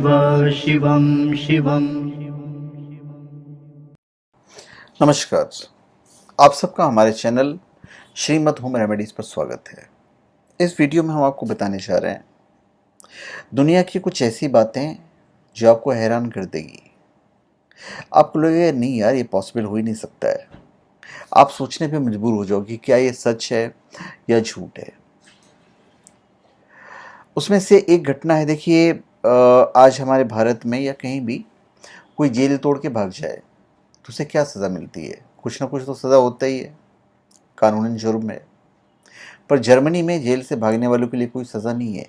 शिवं शिवं। नमस्कार। आप सबका हमारे चैनल श्रीमद होम रेमेडीज़ पर स्वागत है। इस वीडियो में हम आपको बताने जा रहे हैं दुनिया की कुछ ऐसी बातें जो आपको हैरान कर देगी। आपको लगेगा नहीं यार, ये पॉसिबल हो ही नहीं सकता है। आप सोचने पे मजबूर हो जाओगे क्या ये सच है या झूठ है। उसमें से एक घटना है, देखिए, आज हमारे भारत में या कहीं भी कोई जेल तोड़ के भाग जाए तो उसे क्या सज़ा मिलती है? कुछ ना कुछ तो सज़ा होता ही है, कानूनन जुर्म है। पर जर्मनी में जेल से भागने वालों के लिए कोई सज़ा नहीं है,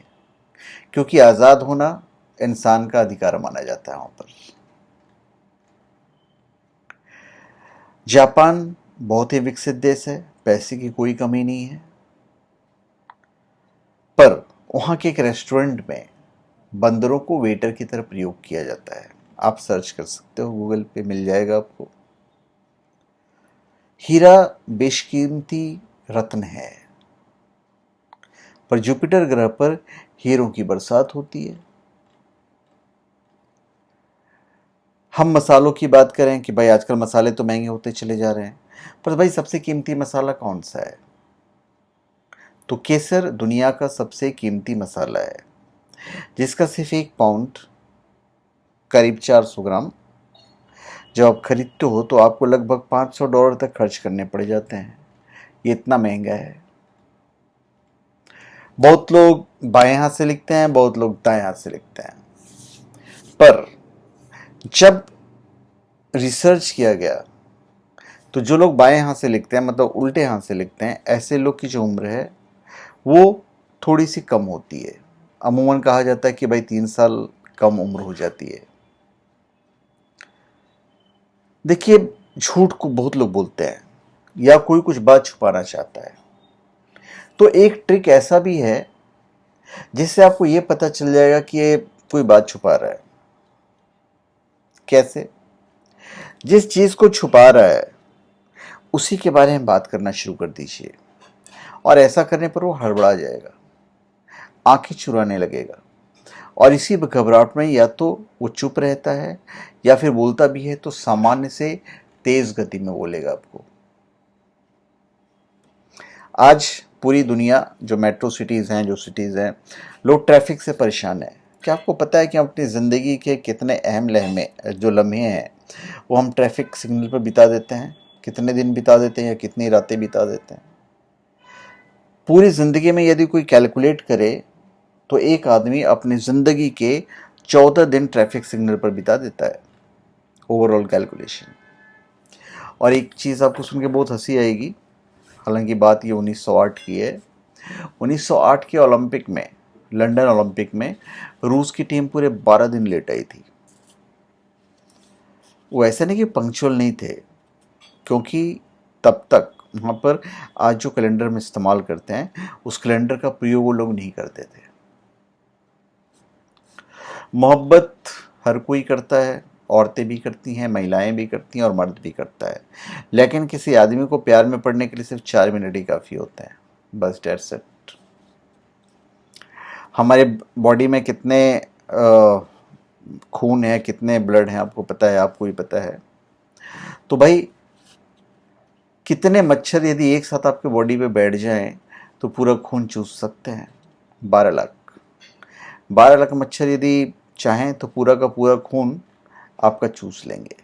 क्योंकि आज़ाद होना इंसान का अधिकार माना जाता है वहाँ पर। जापान बहुत ही विकसित देश है, पैसे की कोई कमी नहीं है, पर वहाँ के एक रेस्टोरेंट में बंदरों को वेटर की तरह प्रयोग किया जाता है। आप सर्च कर सकते हो, गूगल पे मिल जाएगा आपको। हीरा बेशकीमती रत्न है, पर जुपिटर ग्रह पर हीरों की बरसात होती है। हम मसालों की बात करें कि भाई आजकल मसाले तो महंगे होते चले जा रहे हैं, पर भाई सबसे कीमती मसाला कौन सा है? तो केसर दुनिया का सबसे कीमती मसाला है, जिसका सिर्फ 1 पाउंड करीब 400 ग्राम जब आप खरीदते हो तो आपको लगभग $500 तक खर्च करने पड़ जाते हैं। ये इतना महंगा है। बहुत लोग बाएं हाथ से लिखते हैं, बहुत लोग दाएं हाथ से लिखते हैं, पर जब रिसर्च किया गया तो जो लोग बाएं हाथ से लिखते हैं, मतलब उल्टे हाथ से लिखते हैं, ऐसे लोग की जो उम्र है वो थोड़ी सी कम होती है। अमूमन कहा जाता है कि भाई 3 साल कम उम्र हो जाती है। देखिए, झूठ को बहुत लोग बोलते हैं या कोई कुछ बात छुपाना चाहता है, तो एक ट्रिक ऐसा भी है जिससे आपको ये पता चल जाएगा कि ये कोई बात छुपा रहा है। कैसे? जिस चीज को छुपा रहा है उसी के बारे में बात करना शुरू कर दीजिए, और ऐसा करने पर वो हड़बड़ा जाएगा, आंखें चुराने लगेगा, और इसी घबराहट में या तो वो चुप रहता है या फिर बोलता भी है तो सामान्य से तेज गति में बोलेगा आपको। आज पूरी दुनिया, जो मेट्रो सिटीज़ हैं, जो सिटीज़ हैं, लोग ट्रैफिक से परेशान हैं। क्या आपको पता है कि हम अपनी ज़िंदगी के कितने अहम लम्हे हैं वो हम ट्रैफिक सिग्नल पर बिता देते हैं? कितने दिन बिता देते हैं या कितनी रातें बिता देते हैं? पूरी ज़िंदगी में यदि कोई कैलकुलेट करे तो एक आदमी अपनी ज़िंदगी के 14 दिन ट्रैफिक सिग्नल पर बिता देता है, ओवरऑल कैलकुलेशन। और एक चीज़ आपको सुन के बहुत हंसी आएगी, हालांकि बात ये 1908 की है। 1908 के ओलंपिक में, लंदन ओलंपिक में, रूस की टीम पूरे 12 दिन लेट आई थी। वो ऐसा नहीं कि पंक्चुअल नहीं थे, क्योंकि तब तक वहाँ पर आज जो कैलेंडर में इस्तेमाल करते हैं उस कैलेंडर का प्रयोग वो लोग नहीं करते थे। मोहब्बत हर कोई करता है, औरतें भी करती हैं, महिलाएं भी करती हैं और मर्द भी करता है, लेकिन किसी आदमी को प्यार में पड़ने के लिए सिर्फ 4 मिनट ही काफ़ी होते हैं, बस डेट्स इट। हमारे बॉडी में कितने खून है, कितने ब्लड हैं, आपको पता है? आपको ही पता है। तो भाई कितने मच्छर यदि एक साथ आपके बॉडी पे बैठ जाएं तो पूरा खून चूस सकते हैं? 12 लाख। 12 लाख मच्छर यदि चाहें तो पूरा का पूरा खून आपका चूस लेंगे।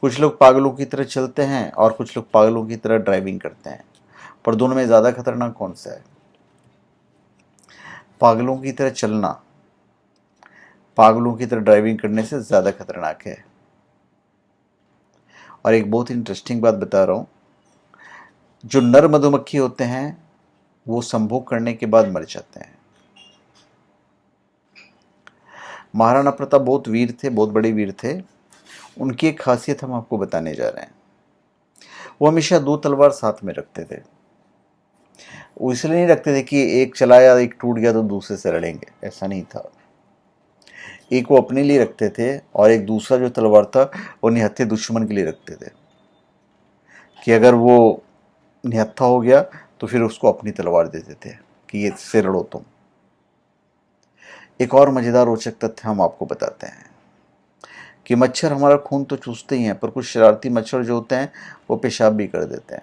कुछ लोग पागलों की तरह चलते हैं और कुछ लोग पागलों की तरह ड्राइविंग करते हैं, पर दोनों में ज़्यादा खतरनाक कौन सा है? पागलों की तरह चलना पागलों की तरह ड्राइविंग करने से ज़्यादा खतरनाक है। और एक बहुत इंटरेस्टिंग बात बता रहा हूँ, जो नर मधुमक्खी होते हैं वो संभोग करने के बाद मर जाते हैं। महाराणा प्रताप बहुत वीर थे, बहुत बड़े वीर थे। उनकी एक खासियत हम आपको बताने जा रहे हैं। वो हमेशा 2 तलवार साथ में रखते थे। वो इसलिए नहीं रखते थे कि एक चलाया, एक टूट गया तो दूसरे से लड़ेंगे, ऐसा नहीं था। एक वो अपने लिए रखते थे और एक दूसरा जो तलवार था वो निहत्थे दुश्मन के लिए रखते थे, कि अगर वो निहत्था हो गया तो फिर उसको अपनी तलवार देते थे कि ये इससे लड़ो तुम। एक और मज़ेदार रोचक तथ्य हम आपको बताते हैं कि मच्छर हमारा खून तो चूसते ही हैं, पर कुछ शरारती मच्छर जो होते हैं वो पेशाब भी कर देते हैं।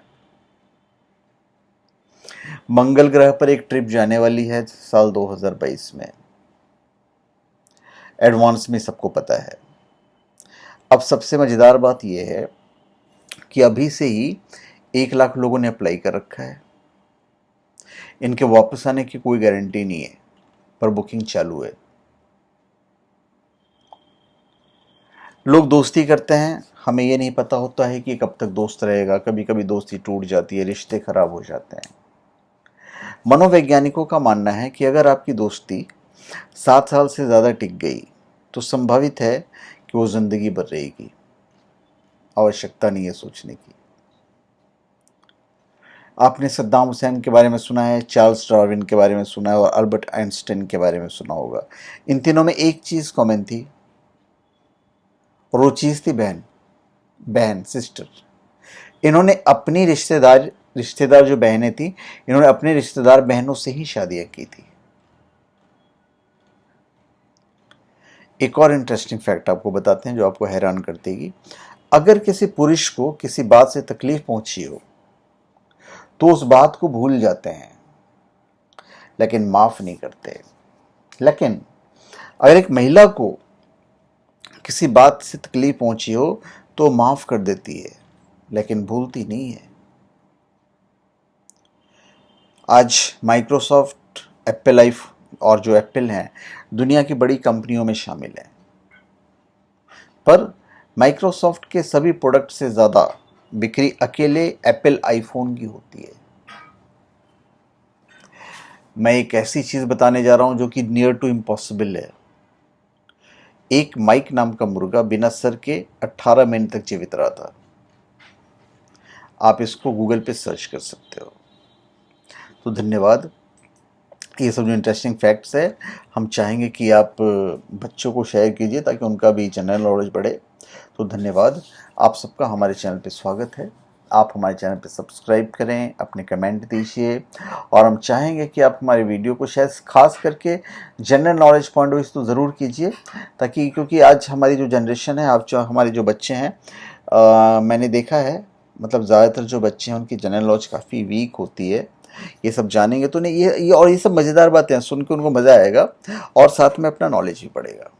मंगल ग्रह पर एक ट्रिप जाने वाली है साल 2022 में, एडवांस में सबको पता है। अब सबसे मज़ेदार बात यह है कि अभी से ही 1 लाख लोगों ने अप्लाई कर रखा है। इनके वापस आने की कोई गारंटी नहीं है, पर बुकिंग चालू है। लोग दोस्ती करते हैं, हमें ये नहीं पता होता है कि कब तक दोस्त रहेगा। कभी कभी दोस्ती टूट जाती है, रिश्ते खराब हो जाते हैं। मनोवैज्ञानिकों का मानना है कि अगर आपकी दोस्ती 7 साल से ज़्यादा टिक गई तो संभावित है कि वो ज़िंदगी भर रहेगी। आवश्यकता नहीं है सोचने की। आपने सद्दाम हुसैन के बारे में सुना है, चार्ल्स डार्विन के बारे में सुना है और अल्बर्ट आइंस्टाइन के बारे में सुना होगा। इन तीनों में एक चीज़ कॉमन थी, और वो चीज़ थी बहन। बहन, सिस्टर। इन्होंने अपनी रिश्तेदार जो बहनें थी, इन्होंने अपने रिश्तेदार बहनों से ही शादियां की थी। एक और इंटरेस्टिंग फैक्ट आपको बताते हैं जो आपको हैरान कर देगी। अगर किसी पुरुष को किसी बात से तकलीफ पहुंची हो तो उस बात को भूल जाते हैं, लेकिन माफ नहीं करते। लेकिन अगर एक महिला को किसी बात से तकलीफ पहुंची हो तो माफ कर देती है, लेकिन भूलती नहीं है। आज माइक्रोसॉफ्ट, एप्पल और जो एप्पल हैं दुनिया की बड़ी कंपनियों में शामिल है, पर माइक्रोसॉफ्ट के सभी प्रोडक्ट से ज़्यादा बिक्री अकेले एप्पल आईफोन की होती है। मैं एक ऐसी चीज़ बताने जा रहा हूं जो कि नियर टू इम्पॉसिबल है। एक माइक नाम का मुर्गा बिना सर के 18 मिनट तक जीवित रहा था। आप इसको गूगल पे सर्च कर सकते हो। तो धन्यवाद। ये सब जो इंटरेस्टिंग फैक्ट्स है हम चाहेंगे कि आप बच्चों को शेयर कीजिए ताकि उनका भी जनरल नॉलेज बढ़े। तो धन्यवाद। आप सबका हमारे चैनल पे स्वागत है। आप हमारे चैनल पे सब्सक्राइब करें, अपने कमेंट दीजिए, और हम चाहेंगे कि आप हमारे वीडियो को शायद खास करके general knowledge point of view तो ज़रूर कीजिए, ताकि क्योंकि आज हमारी जो जनरेशन है, आप जो हमारे जो बच्चे हैं, मैंने देखा है मतलब ज़्यादातर जो बच्चे हैं उनकी जनरल नॉलेज काफ़ी वीक होती है। ये सब जानेंगे तो नहीं, ये सब मज़ेदार बातें हैं, सुन के उनको मज़ा आएगा और साथ में अपना नॉलेज भी बढ़ेगा।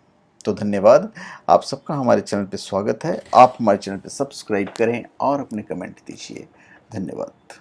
तो धन्यवाद। आप सबका हमारे चैनल पे स्वागत है। आप हमारे चैनल पे सब्सक्राइब करें और अपने कमेंट दीजिए। धन्यवाद।